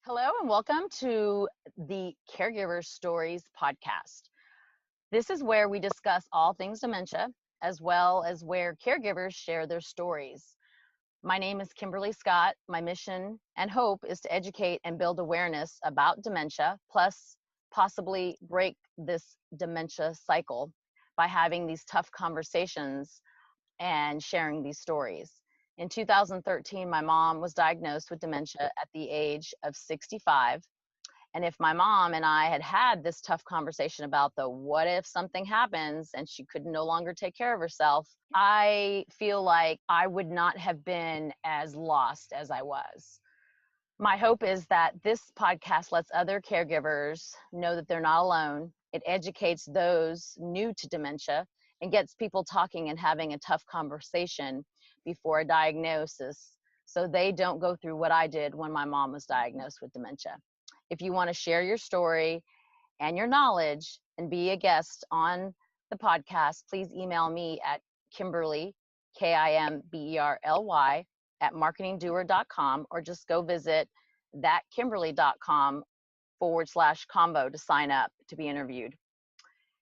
Hello and welcome to the Caregivers Stories podcast. This is where we discuss all things dementia, as well as where caregivers share their stories. My name is Kimberly Scott. My mission and hope is to educate and build awareness about dementia, plus possibly break this dementia cycle by having these tough conversations and sharing these stories. In 2013, my mom was diagnosed with dementia at the age of 65. And if my mom and I had had this tough conversation about the what if something happens and she could no longer take care of herself, I feel like I would not have been as lost as I was. My hope is that this podcast lets other caregivers know that they're not alone. It educates those new to dementia and gets people talking and having a tough conversation before a diagnosis so they don't go through what I did when my mom was diagnosed with dementia. If you want to share your story and your knowledge and be a guest on the podcast, please email me at Kimberly, Kimberly, at marketingdoer.com, or just go visit thatkimberly.com/combo to sign up to be interviewed.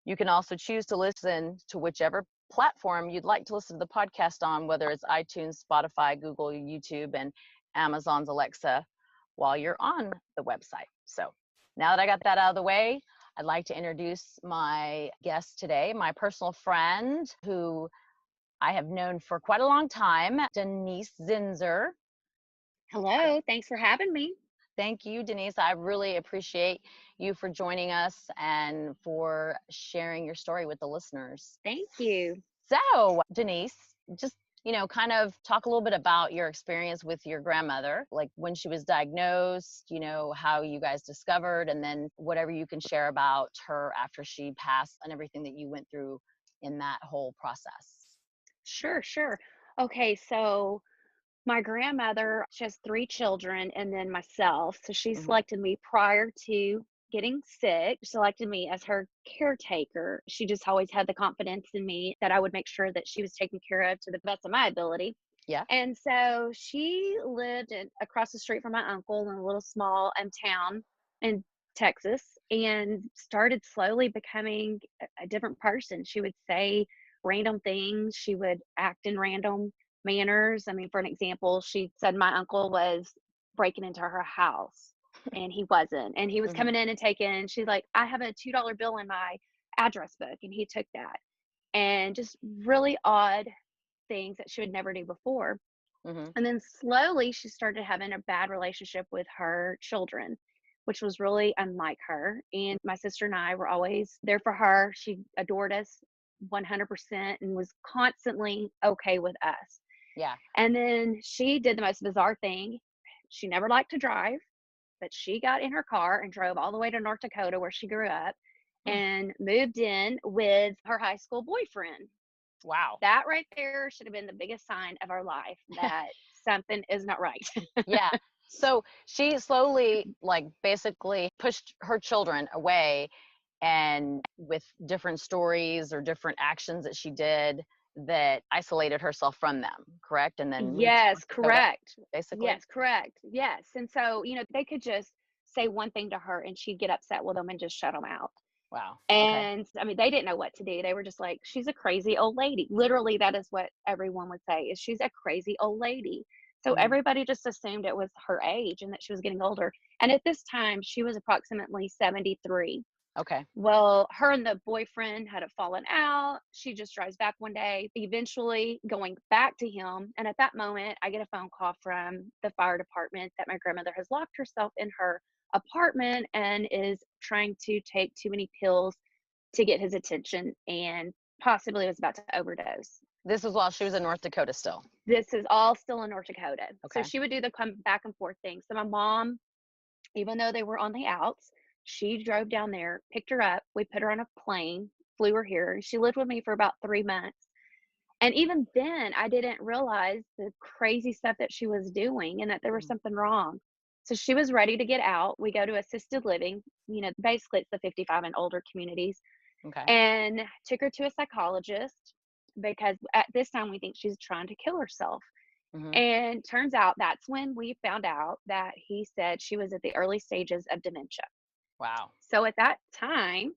You can also choose to listen to whichever platform you'd like to listen to the podcast on, whether it's iTunes, Spotify, Google, YouTube, and Amazon's Alexa while you're on the website. So now that I got that out of the way, I'd like to introduce my guest today, my personal friend who I have known for quite a long time, Denise Zinser. Hello, thanks for having me. Thank you, Denise. I really appreciate you for joining us and for sharing your story with the listeners. Thank you. So, Denise, just kind of talk a little bit about your experience with your grandmother, like when she was diagnosed, how you guys discovered, and then whatever you can share about her after she passed and everything that you went through in that whole process. Sure. Okay, so my grandmother, she has three children and then myself. So she Hmm. selected me prior to getting sick, selected me as her caretaker. She just always had the confidence in me that I would make sure that she was taken care of to the best of my ability. Yeah. And so she lived across the street from my uncle in a little small town in Texas and started slowly becoming a different person. She would say random things, she would act in random manners. I mean, for an example, she said my uncle was breaking into her house and he wasn't. And he was Hmm. coming in and taking, she's like, I have a $2 bill in my address book. And he took that. And just really odd things that she would never do before. Hmm. And then slowly she started having a bad relationship with her children, which was really unlike her. And my sister and I were always there for her. She adored us 100% and was constantly okay with us. Yeah. And then she did the most bizarre thing. She never liked to drive, but she got in her car and drove all the way to North Dakota, where she grew up, and moved in with her high school boyfriend. Wow. That right there should have been the biggest sign of our life that something is not right. Yeah. So she slowly, like, basically pushed her children away, and with different stories or different actions that she did that isolated herself from them, correct? And then moved to Yes, North Dakota, correct. basically? Yes, correct. Yes. And so, they could just say one thing to her and she'd get upset with them and just shut them out. Wow. Okay. And I mean, they didn't know what to do. They were just like, she's a crazy old lady. Literally, that is what everyone would say is she's a crazy old lady. So Hmm. everybody just assumed it was her age and that she was getting older. And at this time, she was approximately 73. Okay. Well, her and the boyfriend had a fallen out. She just drives back one day, eventually going back to him. And at that moment, I get a phone call from the fire department that my grandmother has locked herself in her apartment and is trying to take too many pills to get his attention and possibly was about to overdose. This was while she was in North Dakota still. This is all still in North Dakota. So Okay. she would do the come back and forth thing. So my mom, even though they were on the outs, she drove down there, picked her up. We put her on a plane, flew her here. She lived with me for about 3 months. And even then, I didn't realize the crazy stuff that she was doing and that there was Mhm. something wrong. So she was ready to get out. We go to assisted living, basically it's the 55 and older communities, Okay. and took her to a psychologist because at this time we think she's trying to kill herself. Mhm. And turns out that's when we found out that he said she was at the early stages of dementia. Wow. So at that time,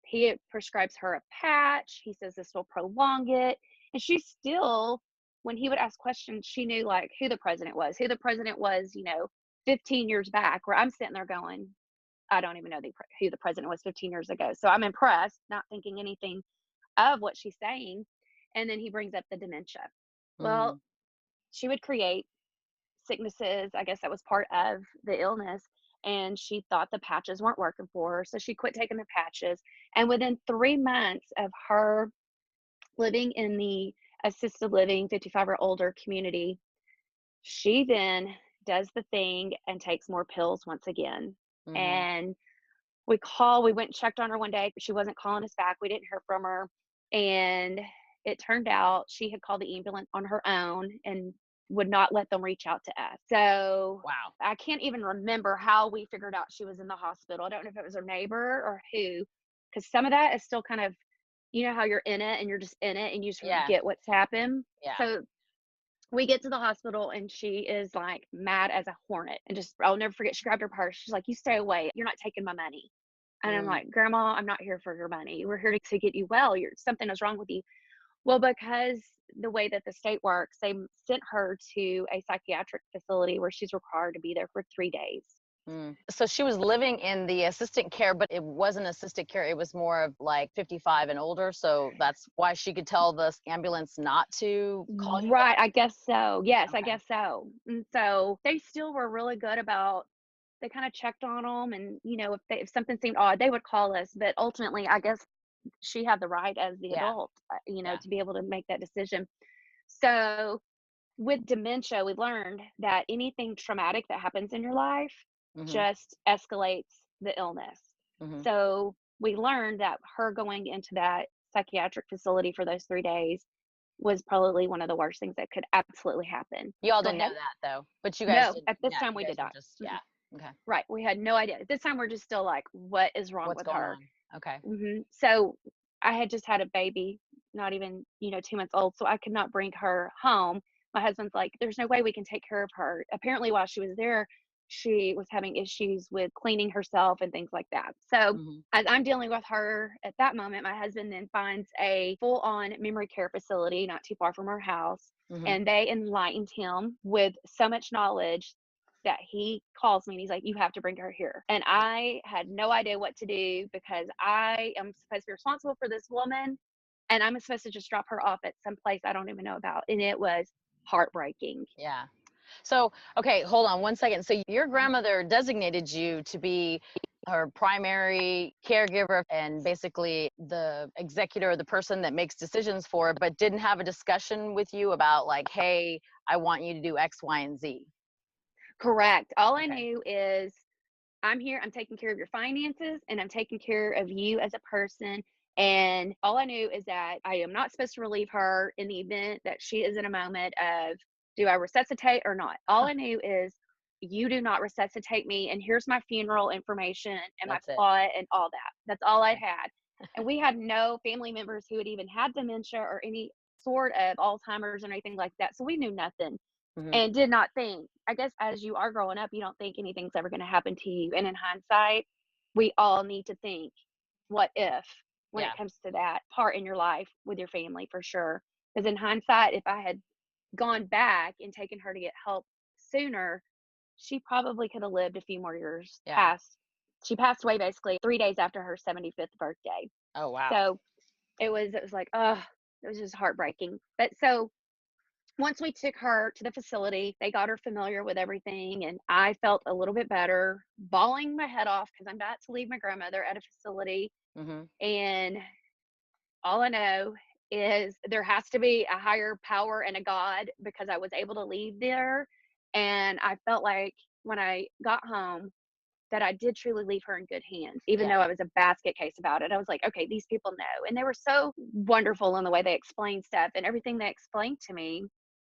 he prescribes her a patch. He says this will prolong it. And she still, when he would ask questions, she knew like who the president was, 15 years back, where I'm sitting there going, I don't even know who the president was 15 years ago. So I'm impressed, not thinking anything of what she's saying. And then he brings up the dementia. Well, Mm. she would create sicknesses. I guess that was part of the illness. And she thought the patches weren't working for her. So she quit taking the patches. And within 3 months of her living in the assisted living 55 or older community, she then does the thing and takes more pills once again. Mhm. And we went and checked on her one day. She wasn't calling us back. We didn't hear from her. And it turned out she had called the ambulance on her own and would not let them reach out to us. So Wow. I can't even remember how we figured out she was in the hospital. I don't know if it was her neighbor or who, because some of that is still kind of, how you're in it and you're just in it and you just Yeah. forget what's happened. Yeah. So we get to the hospital and she is like mad as a hornet and just, I'll never forget. She grabbed her purse. She's like, "You stay away. You're not taking my money." And I'm Mm. like, "Grandma, I'm not here for your money. We're here to get you well. Something is wrong with you." Well, because the way that the state works, they sent her to a psychiatric facility where she's required to be there for 3 days. Mm. So she was living in the assistant care, but it wasn't assisted care. It was more of like 55 and older. So that's why she could tell the ambulance not to call you Right, I guess so. Yes, guys. I Okay. guess so. And so they still were really good about, they kind of checked on them, and if something seemed odd, they would call us. But ultimately, I guess she had the right as the Yeah. adult, Yeah. to be able to make that decision. So with dementia, we learned that anything traumatic that happens in your life Mhm. just escalates the illness. Mhm. So we learned that her going into that psychiatric facility for those 3 days was probably one of the worst things that could absolutely happen. You all Go didn't know ahead. that though, but you guys No, did. at this Yeah. time You we guys did were not. just, Mm-mm. yeah. Okay. Right. We had no idea. At this time, we're just still like, what is wrong What's with going her? on? Okay. So I had just had a baby, not even, 2 months old. So I could not bring her home. My husband's like, "There's no way we can take care of her." Apparently, while she was there, she was having issues with cleaning herself and things like that. So Mhm. as I'm dealing with her at that moment, my husband then finds a full on memory care facility not too far from our house. Mhm. And they enlightened him with so much knowledge that he calls me and he's like, "You have to bring her here." And I had no idea what to do because I am supposed to be responsible for this woman and I'm supposed to just drop her off at some place I don't even know about. And it was heartbreaking. Yeah. So, okay, hold on one second. So your grandmother designated you to be her primary caregiver and basically the executor, the person that makes decisions for her, but didn't have a discussion with you about like, hey, I want you to do X, Y, and Z. Correct. All I Okay. knew is I'm here, I'm taking care of your finances, and I'm taking care of you as a person. And all I knew is that I am not supposed to relieve her in the event that she is in a moment of, do I resuscitate or not? All I knew is you do not resuscitate me, and here's my funeral information and my That's it. plot and all that. That's all I Okay. had. And we had no family members who had even had dementia or any sort of Alzheimer's or anything like that. So we knew nothing Hmm. and did not think. I guess as you are growing up, you don't think anything's ever going to happen to you. And in hindsight, we all need to think, what if, when Yeah. it comes to that part in your life with your family, for sure. Because in hindsight, if I had gone back and taken her to get help sooner, she probably could have lived a few more years Yeah. past. She passed away basically 3 days after her 75th birthday. Oh, wow. So it was like, oh, it was just heartbreaking. But so once we took her to the facility, they got her familiar with everything, and I felt a little bit better, bawling my head off because I'm about to leave my grandmother at a facility. Hmm. And all I know is there has to be a higher power and a God because I was able to leave there. And I felt like when I got home, that I did truly leave her in good hands, even Yeah. though I was a basket case about it. I was like, okay, these people know. And they were so wonderful in the way they explained stuff, and everything they explained to me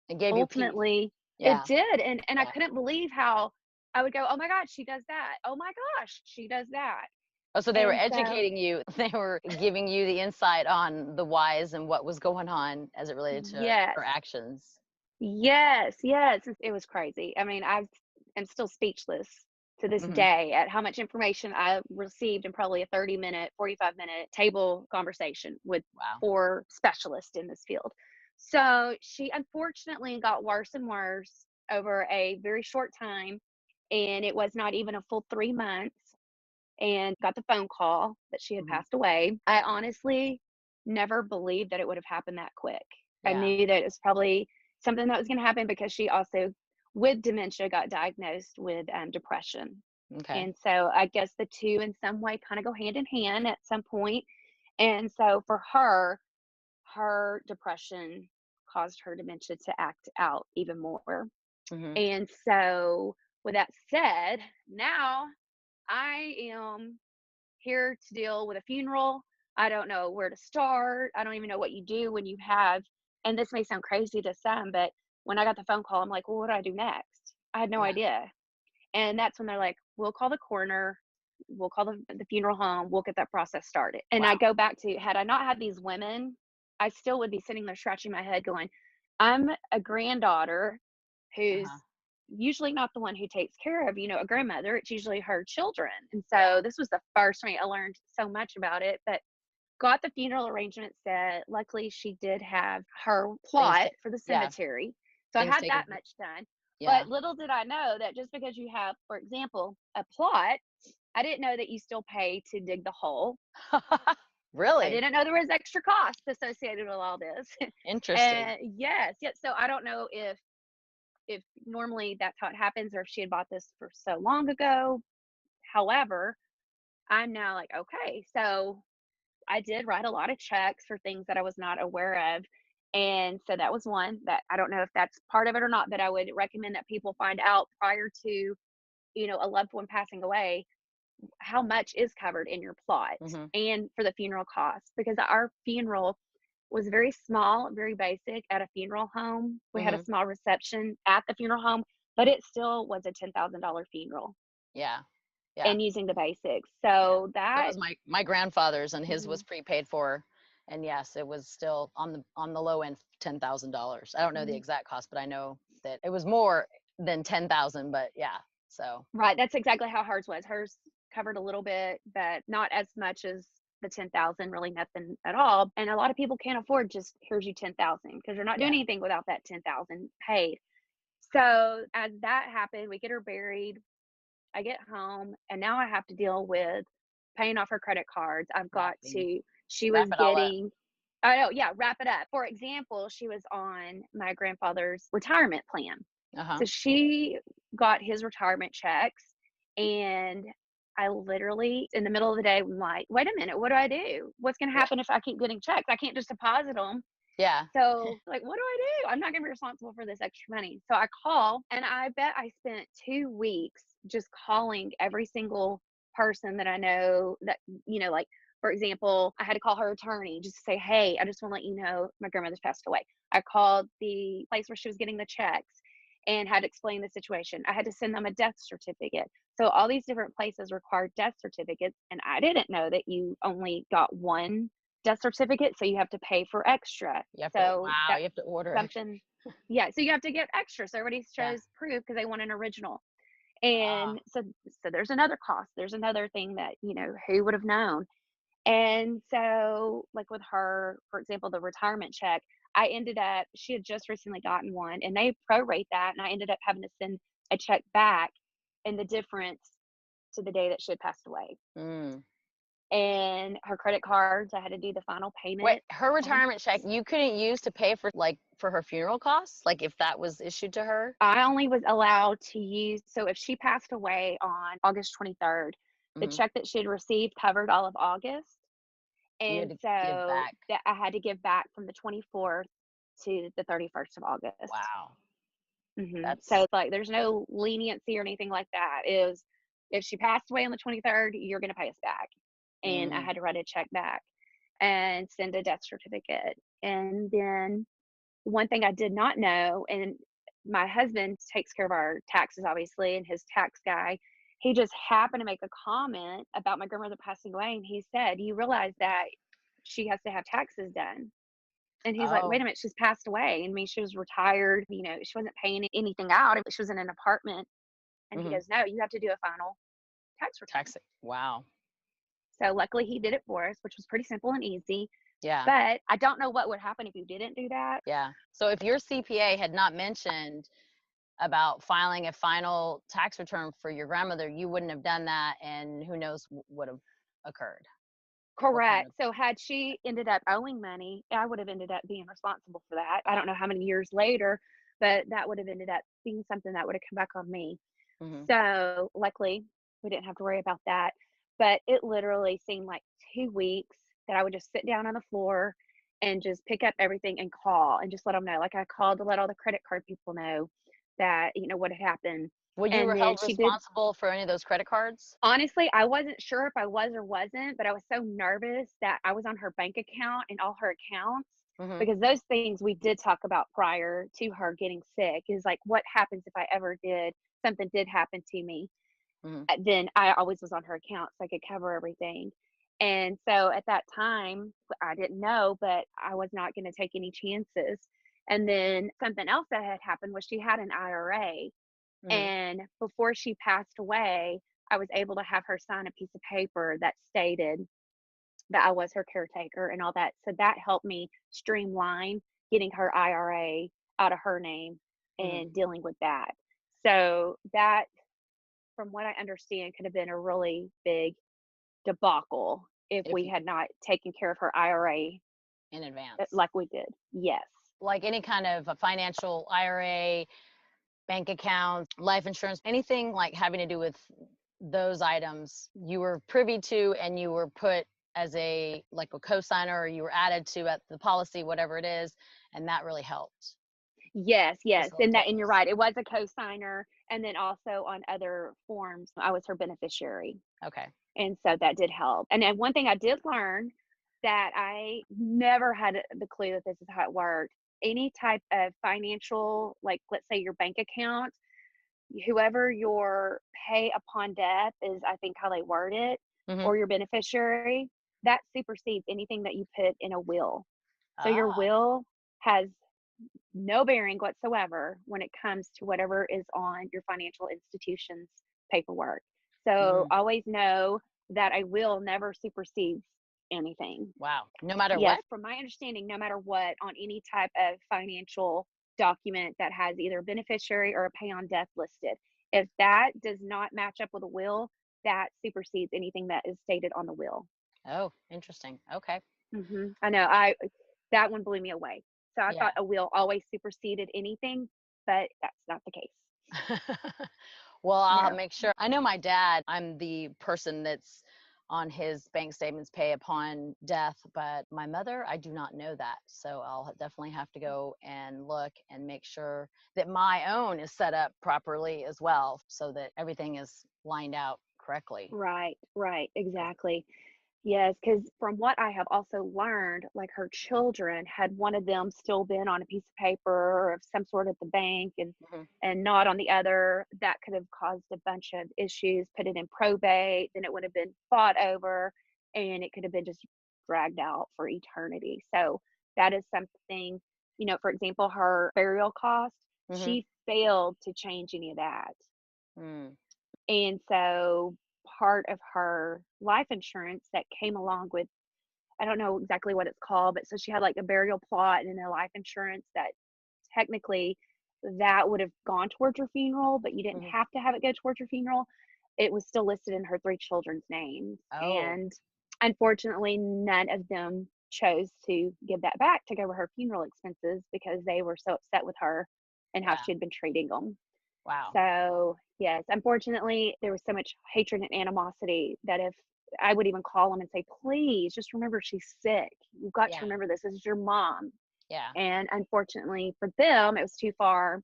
It gave you peace. ultimately it Yeah. did. And I Yeah. couldn't believe how I would go, "Oh my god, she does that. Oh my gosh, she does that." Oh, so they were And so educating you. They were giving you the insight on the whys and what was going on as it related to yes, her actions. Yes, yes, it was crazy. I mean, am still speechless to this Mhm. day at how much information I received in probably a 30-minute, 45-minute table conversation with Wow. 4 specialists in this field. So, she unfortunately got worse and worse over a very short time, and it was not even a full 3 months, and got the phone call that she had Mhm. passed away. I honestly never believed that it would have happened that quick. I Yeah. knew that it was probably something that was going to happen because she also, with dementia, got diagnosed with depression. Okay. And so I guess the two in some way kind of go hand in hand at some point. And so for her, her depression caused her dementia to act out even more. Mhm. And so, with that said, now I am here to deal with a funeral. I don't know where to start. I don't even know what you do when you have, and this may sound crazy to some, but when I got the phone call, I'm like, well, what do I do next? I had no Yeah. idea. And that's when they're like, we'll call the coroner, we'll call the funeral home, we'll get that process started. And I Wow. go back to, had I not had these women, I still would be sitting there scratching my head going, I'm a granddaughter who's Uh-huh. usually not the one who takes care of, a grandmother. It's usually her children. And Yeah. so this was the first time I learned so much about it, but got the funeral arrangement set. Luckily, she did have her Things plot take for the yeah, cemetery. So I things had taken that much done. yeah. But little did I know that just because you have, for example, a plot, I didn't know that you still pay to dig the hole. I Really? didn't know there was extra costs associated with all this. Interesting. And yes. So I don't know if normally that's how it happens or if she had bought this for so long ago. However, I'm now like, okay, so I did write a lot of checks for things that I was not aware of. And so that was one that I don't know if that's part of it or not, but I would recommend that people find out prior to, a loved one passing away, how much is covered in your plot Mhm. and for the funeral costs. Because our funeral was very small, very basic at a funeral home. We had a Mhm. small reception at the funeral home, but it still was a $10,000 funeral Yeah. Yeah. and using the basics. Yeah. So That that, was my grandfather's, and his was mhm, prepaid for, and yes, it was still on the low end, $10,000. I don't know the mhm. exact cost, but I know that it was more than 10,000, but yeah. So, Right, that's exactly how hers was. Hers covered a little bit, but not as much as the 10,000, really nothing at all. And a lot of people can't afford just here's you 10,000 because you're not doing yeah. anything without that 10,000 paid. So as that happened, we get her buried. I get home and now I have to deal with paying off her credit cards. I've got Wrapping to, she wrap was it all up. getting, I know, yeah, wrap it up. For example, she was on my grandfather's retirement plan. Uh-huh. So she got his retirement checks, and I literally, in the middle of the day, I'm like, wait a minute, what do I do? What's going to Yeah. happen if I keep getting checks? I can't just deposit them. Yeah. So, like, what do I do? I'm not going to be responsible for this extra money. So I call, and I bet I spent 2 weeks just calling every single person that I know that, like, for example, I had to call her attorney just to say, hey, I just want to let you know my grandmother's passed away. I called the place where she was getting the checks and had to explain the situation. I had to send them a death certificate. So all these different places required death certificates, and I didn't know that you only got one death certificate, so you have to pay for extra. You have to So wow, that's you have to order extra. something, yeah. So you have to get extra. So everybody Yeah. shows proof because they want an original. Ah. And so there's another cost. There's another thing that who would have known. And so, like with her, for example, the retirement check, I ended up, she had just recently gotten one and they prorate that. And I ended up having to send a check back and the difference to the day that she had passed away. Mm. And her credit cards, I had to do the final Wait, payment her on. retirement check you couldn't use to pay for like for her funeral costs? Like if that was issued to her? I only was allowed to use, so if she passed away on August 23rd, the Mhm. check that she had received covered all of August. You had And to give so back. that I had to give back from the 24th to the 31st of August. Wow. So That's it's like there's no leniency or anything like that. It was, if she passed away on the 23rd, you're going to pay us back. And I mm, had to write a check back and send a death certificate. And then one thing I did not know, and my husband takes care of our taxes, obviously, and his tax guy, he just happened to make a comment about my grandmother passing away. And he said, you realize that she has to have taxes done. And he's like, Oh. wait a minute, she's passed away. And I mean, she was retired, she wasn't paying anything out. She was in an apartment. And he Mhm. goes, no, you have to do a final tax return. Taxi. Wow. So luckily he did it for us, which was pretty simple and easy. Yeah. But I don't know what would happen if you didn't do that. Yeah. So if your CPA had not mentioned about filing a final tax return for your grandmother, you wouldn't have done that, and who knows what would have occurred. What kind Correct. of So had she ended up owing money, I would have ended up being responsible for that. I don't know how many years later, but that would have ended up being something that would have come back on me. Mhm. So luckily, we didn't have to worry about that. But it literally seemed like 2 weeks that I would just sit down on the floor and just pick up everything and call and just let them know. Like I called to let all the credit card people know that, what had happened. Well, you And were then held she did. responsible for any of those credit cards? Honestly, I wasn't sure if I was or wasn't, but I was so nervous that I was on her bank account and all her accounts Mhm. because those things we did talk about prior to her getting sick is like what happens if I ever did something did happen to me. Mhm. Then I always was on her account so I could cover everything. And so at that time, I didn't know, but I was not going to take any chances. And then something else that had happened was she had an IRA. Mhm. And before she passed away, I was able to have her sign a piece of paper that stated that I was her caretaker and all that. So that helped me streamline getting her IRA out of her name Mhm. and dealing with that. So that, from what I understand, could have been a really big debacle if If we you had not taken care of her IRA in advance. like we did. Yes. Like any kind of a financial IRA, bank accounts, life insurance, anything like having to do with those items, you were privy to and you were put as a like a co-signer, or you were added to at the policy, whatever it is, and that really helped Yes, yes, and facilitate you're this. right, it was a co-signer, and then also on other forms, I was her beneficiary, Okay. and so that did help, and then one thing I did learn that I never had the clue that this is how it worked. Any type of financial, like, let's say your bank account, whoever your pay upon death is, I think how they word it, Hmm. or your beneficiary, that supersedes anything that you put in a will. So your Ah. will has no bearing whatsoever when it comes to whatever is on your financial institution's paperwork. So Mm. always know that a will never supersedes anything. Wow. No matter Yes, what. from my understanding, no matter what, on any type of financial document that has either a beneficiary or a pay on death listed, if that does not match up with a will, that supersedes anything that is stated on the will. Oh, interesting. Okay. I know. I That one blew me away. So I Yeah. thought a will always superseded anything, but that's not the case. Well, I'll No. make sure. I know my dad, I'm the person that's on his bank statements pay upon death, but my mother, I do not know that. So I'll definitely have to go and look and make sure that my own is set up properly as well so that everything is lined out correctly. Right, right, So, exactly. Yes, because from what I have also learned, like her children, had one of them still been on a piece of paper or of some sort at the bank mhm. and not on the other, that could have caused a bunch of issues, put it in probate, then it would have been fought over, and it could have been just dragged out for eternity. So that is something, for example, her burial cost, Mhm. she failed to change any of that. Mm. And so part of her life insurance that came along with, I don't know exactly what it's called, but so she had like a burial plot and a life insurance that technically that would have gone towards her funeral, but you didn't Mhm. have to have it go towards your funeral. It was still listed in her three children's names. Oh, And unfortunately, none of them chose to give that back to cover her funeral expenses because they were so upset with her and how yeah. she had been treating them. Wow. So, yes, unfortunately, there was so much hatred and animosity that if I would even call them and say, please just remember she's sick. You've got to Yeah. remember this. This is your mom. Yeah. And unfortunately for them, it was too far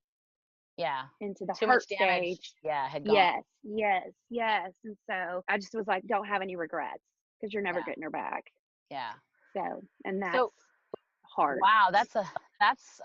Yeah. into the Too much hurt damage. stage. Yeah. Had gone. Yes, yes, yes. And so I just was like, don't have any regrets because you're never Yeah. getting her back. Yeah. So, and that's So hard. Wow, that's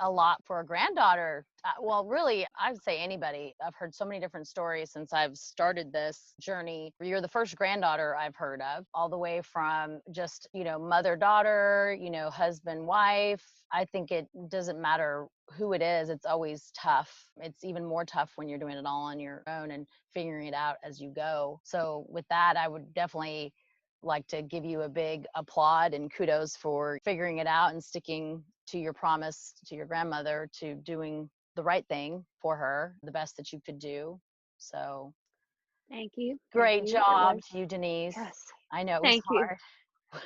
a lot for a granddaughter. Well, really, I would say anybody. I've heard so many different stories since I've started this journey. You're the first granddaughter I've heard of, all the way from just, mother daughter, husband wife. I think it doesn't matter who it is, it's always tough. It's even more tough when you're doing it all on your own and figuring it out as you go. So with that, I would definitely like to give you a big applaud and kudos for figuring it out and sticking to your promise to your grandmother, to doing the right thing for her, the best that you could do. So Thank you. Thank great you. It job was, to you, Denise. yes. I know it was Thank you. hard.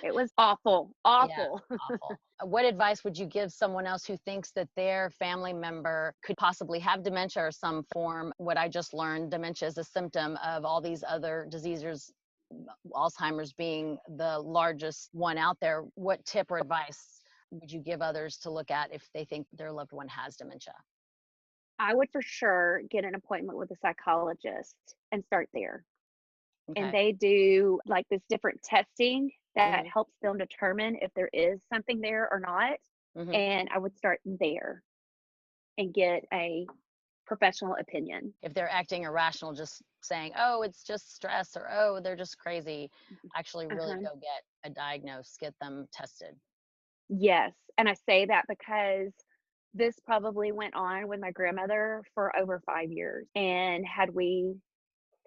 It was awful, Yeah, awful. awful. What advice would you give someone else who thinks that their family member could possibly have dementia or some form? What I just learned, dementia is a symptom of all these other diseases, Alzheimer's being the largest one out there. What tip or advice would you give others to look at if they think their loved one has dementia? I would for sure get an appointment with a psychologist and start there. And Okay. they do like this different testing that Hmm. helps them determine if there is something there or not. Hmm. And I would start there and get a professional opinion. If they're acting irrational, just saying, oh, it's just stress, or oh, they're just crazy, actually really Uh-huh. go get a diagnosis, get them tested. Yes. And I say that because this probably went on with my grandmother for over 5 years. And had we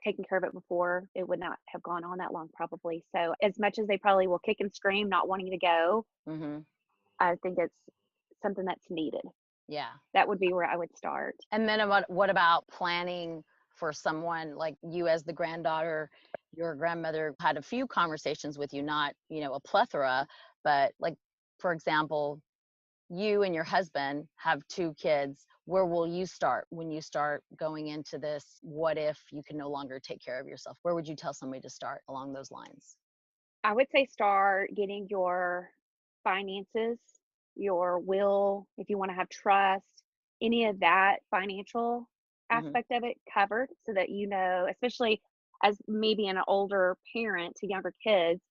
taken care of it before, it would not have gone on that long, probably. So, as much as they probably will kick and scream, not wanting to go, Hmm. I think it's something that's needed. Yeah. That would be where I would start. And then what about planning for someone like you as the granddaughter? Your grandmother had a few conversations with you, not, a plethora, but like, for example, you and your husband have two kids. Where will you start when you start going into this? What if you can no longer take care of yourself? Where would you tell somebody to start along those lines? I would say start getting your finances, your will, if you want to have trust, any of that financial Hmm. aspect of it covered so that you know, especially as me being an older parent to younger kids,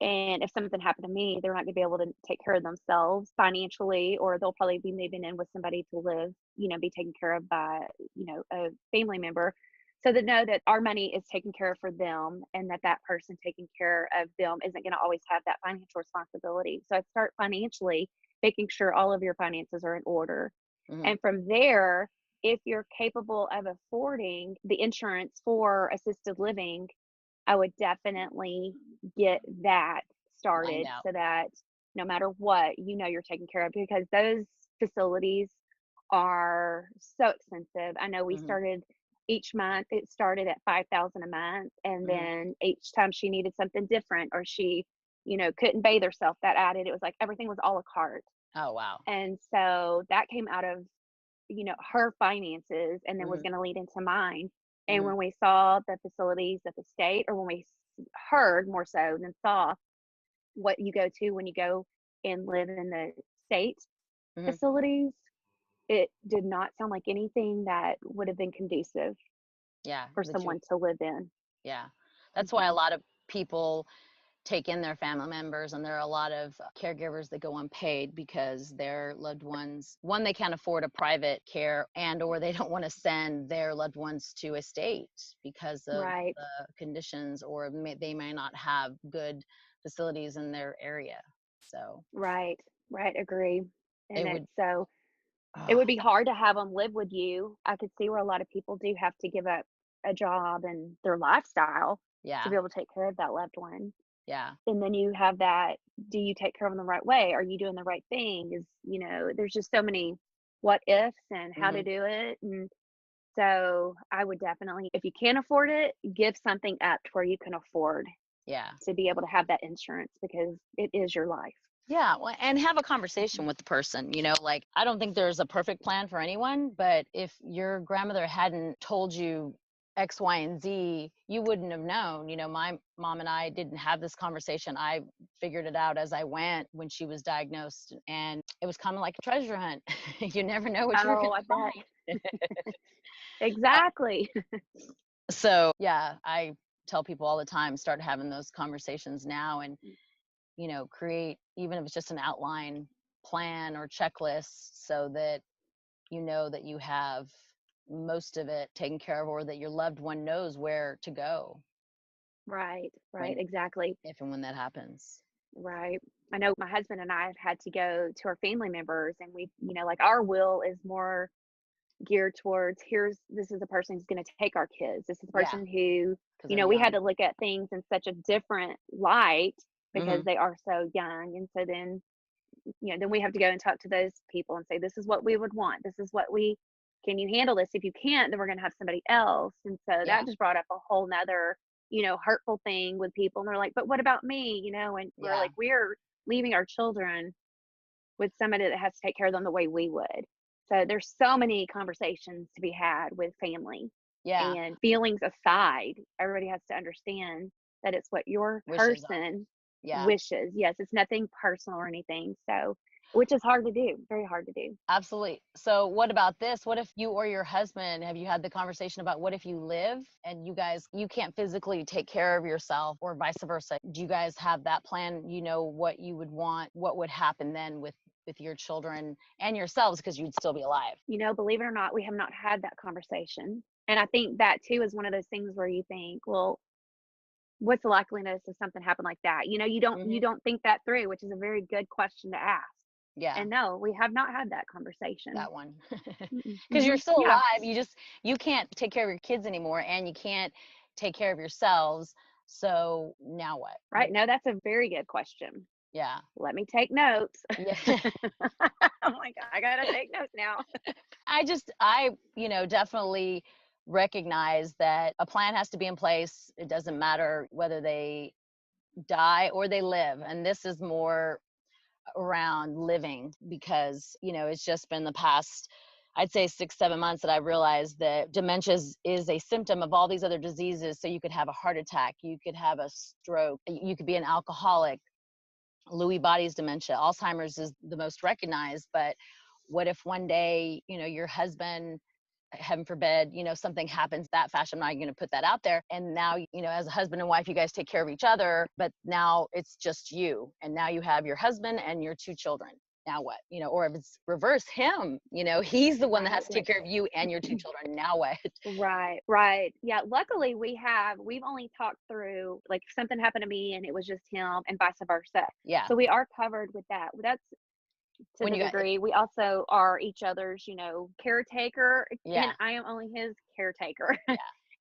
and if something happened to me, they're not going to be able to take care of themselves financially, or they'll probably be moving in with somebody to live, be taken care of by, a family member. So that know that our money is taken care of for them, and that that person taking care of them isn't going to always have that financial responsibility. So I'd start financially, making sure all of your finances are in order. Hmm. And from there, if you're capable of affording the insurance for assisted living, I would definitely get that Lined started out. so that no matter what, you're taken care of, because those facilities are so expensive. I know we Hmm. started each month, it started at 5,000 a month, and Hmm. then each time she needed something different, or she, couldn't bathe herself, that added, it was like everything was a la carte. Oh, wow. And so that came out of, her finances, and then was Hmm. going to lead into mine. And Hmm. when we saw the facilities that the state, or when we heard more so than saw what you go to when you go and live in the state Hmm. facilities, it did not sound like anything that would have been conducive Yeah. for That you, someone to live in. yeah. That's why a Mhm. lot of people take in their family members, and there are a lot of caregivers that go unpaid because their loved ones, one, they can't afford a private care, and or they don't want to send their loved ones to a state because of Right, the conditions, or they may not have good facilities in their area. So right, right. Agree. And it would, it's so it oh, would be hard to have them live with you. I could see where a lot of people do have to give up a job and their lifestyle to yeah, be able to take care of that loved one. yeah. And then you have that, do you take care of them the right way? Are you doing the right thing? There's just so many what ifs and how to Hmm. do it. And so I would definitely, if you can't afford it, give something up to where you can afford Yeah. to be able to have that insurance, because it is your life. Yeah, well, and have a Mhm. conversation with the person, like I don't think there's a perfect plan for anyone, but if your grandmother hadn't told you X, Y, and Z, you wouldn't have known. My mom and I didn't have this conversation. I figured it out as I went when she was diagnosed, and it was kind of like a treasure hunt. You never know what you're going Oh, I to bet. find. Exactly. So, yeah, I tell people all the time, start having those conversations now, and create, even if it's just an outline plan or checklist so that you know that you have most of it taken care of, or that your loved one knows where to go Right, right, when, exactly. if and when that happens. Right. I know my husband and I have had to go to our family members, and we, like our will is more geared towards this is the person who's going to take our kids. This is the Yeah, person who, because they're we had young. to look at things in such a different light because Hmm. they are so young. And so then, then we have to go and talk to those people and say, this is what we would want. This is what can you handle this? If you can't, then we're going to have somebody else. And so Yeah, that just brought up a whole nother, hurtful thing with people. And they're like, but what about me? And we're yeah, like, we're leaving our children with somebody that has to take care of them the way we would. So there's so many conversations to be had with family, yeah. and feelings aside, everybody has to understand that it's what your Wishes are. person Yeah. wishes. Yes, it's nothing personal or anything. So, which is hard to do, very hard to do. Absolutely. So what about this? What if you or your husband, have you had the conversation about what if you live and you can't physically take care of yourself, or vice versa? Do you guys have that plan? You know what you would want, what would happen then with your children and yourselves, because you'd still be alive. Believe it or not, we have not had that conversation. And I think that too is one of those things where you think, well, what's the likeliness of something happen like that? You Hmm. don't think that through, which is a very good question to ask. Yeah, And no, we have not had that conversation. that one. Mm-mm. Because you're still Yeah, alive. You can't take care of your kids anymore, and you can't take care of yourselves. So now what? right. No, that's a very good question. Yeah. Let me take notes. Yeah. I'm like, I gotta take notes now. Definitely recognize that a plan has to be in place. It doesn't matter whether they die or they live. And this is more around living, because, it's just been the past, I'd say 6, 7 months, that I realized that dementia is a symptom of all these other diseases. So you could have a heart attack, you could have a stroke, you could be an alcoholic. Lewy body's dementia, Alzheimer's is the most recognized. But what if one day, your husband, heaven forbid, something happens that fashion? I'm not going to put that out there. And now, as a husband and wife, you guys take care of each other, but now it's just you. And now you have your husband and your 2 children. Now what? Or if it's reverse, him, he's the one that has Right, to take care of you and your 2 children. Now what? right, right. Yeah, luckily we've only talked through, like, if something happened to me and it was just him and vice versa. Yeah. So we are covered with that. That's to When the you got, degree. We also are each other's, caretaker, and yeah, I am only his caretaker. yeah,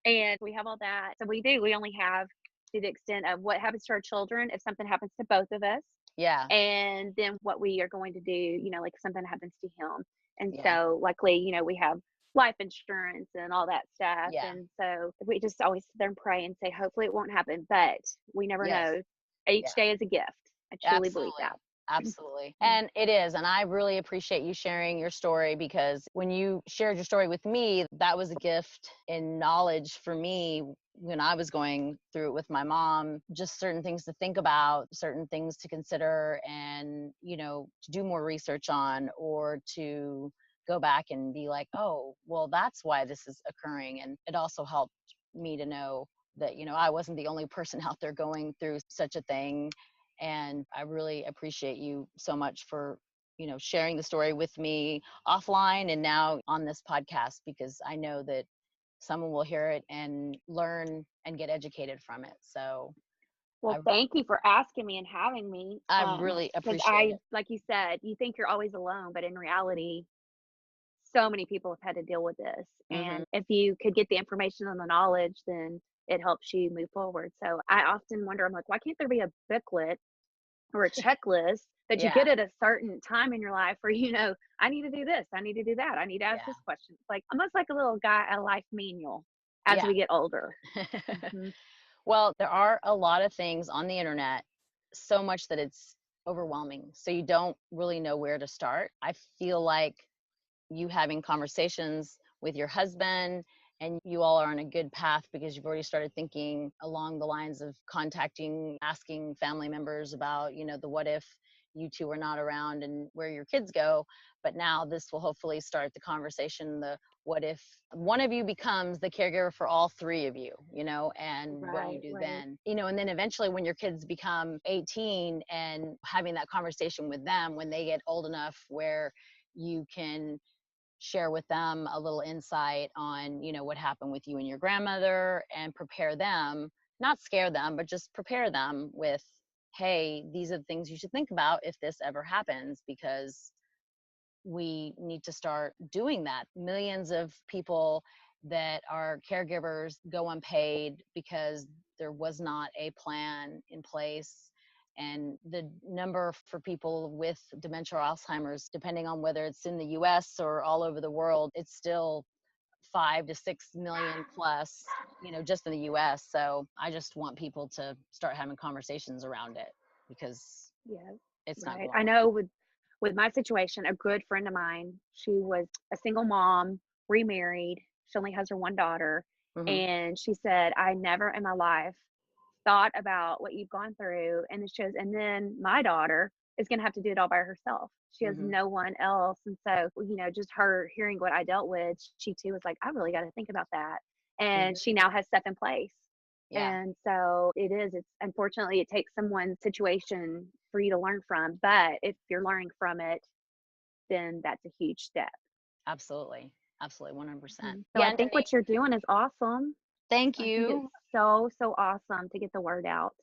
And we have all that. So we only have to the extent of what happens to our children if something happens to both of us, yeah, and then what we are going to do, like if something happens to him. And yeah, so luckily, we have life insurance and all that stuff. yeah, And so we just always sit there and pray and say, hopefully it won't happen, but we never yes, know. yeah. Each day is a gift. I truly believe that. Absolutely. Absolutely. And it is. And I really appreciate you sharing your story, because when you shared your story with me, that was a gift in knowledge for me when I was going through it with my mom. Just certain things to think about, certain things to consider, and, to do more research on, or to go back and be like, oh, well, that's why this is occurring. And it also helped me to know that, I wasn't the only person out there going through such a thing. And I really appreciate you so much for, sharing the story with me offline and now on this podcast, because I know that someone will hear it and learn and get educated from it. So I, Well, thank you for asking me and having me. I really Because appreciate it. like you said, you think you're always alone, but in reality, so many people have had to deal with this. Hmm. And if you could get the information and the knowledge, then it helps you move forward. So I often wonder, I'm like, why can't there be a booklet or a checklist that you Yeah. get at a certain time in your life where, I need to do this, I need to do that, I need to ask Yeah. this question. It's like almost like a little guy, a life manual as Yeah. we get older. Hmm. Well, there are a lot of things on the internet, so much that it's overwhelming. So you don't really know where to start. I feel like you having conversations with your husband and you all are on a good path because you've already started thinking along the lines of contacting, asking family members about, the what if you two are not around and where your kids go. But now this will hopefully start the conversation, the what if one of you becomes the caregiver for all three of you, and what do you Right, do right. then? And then eventually when your kids become 18 and having that conversation with them when they get old enough where you can share with them a little insight on, what happened with you and your grandmother, and prepare them, not scare them, but just prepare them with, hey, these are the things you should think about if this ever happens, because we need to start doing that. Millions of people that are caregivers go unpaid because there was not a plan in place. And the number for people with dementia or Alzheimer's, depending on whether it's in the US or all over the world, it's still 5 to 6 million plus, just in the US. So I just want people to start having conversations around it because Yeah, it's not right. going I away. know with my situation, a good friend of mine, she was a single mom, remarried. She only has her one daughter. Hmm. And she said, I never in my life thought about what you've gone through. And it shows, and then my daughter is going to have to do it all by herself. She has Hmm. no one else. And so, just her hearing what I dealt with, she too was like, I really got to think about that. And Hmm. she now has stuff in place. Yeah. And so it's unfortunately, it takes someone's situation for you to learn from. But if you're learning from it, then that's a huge step. Absolutely. Absolutely. 100%. So I Again, think what Denise, you're doing is awesome. thank I think it's you. so, so awesome to get the word out.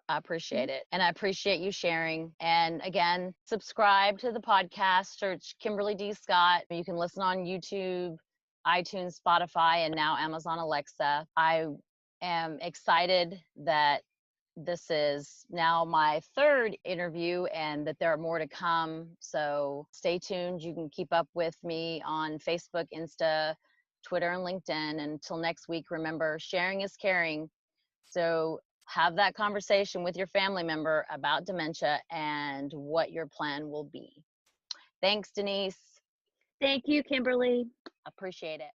I appreciate it. And I appreciate you sharing. And again, subscribe to the podcast, search Kimberly D. Scott. You can listen on YouTube, iTunes, Spotify, and now Amazon Alexa. I am excited that this is now my third interview and that there are more to come. So stay tuned. You can keep up with me on Facebook, Insta, Twitter, and LinkedIn. Until next week, remember, sharing is caring. So have that conversation with your family member about dementia and what your plan will be. Thanks, Denise. Thank you, Kimberly. Appreciate it.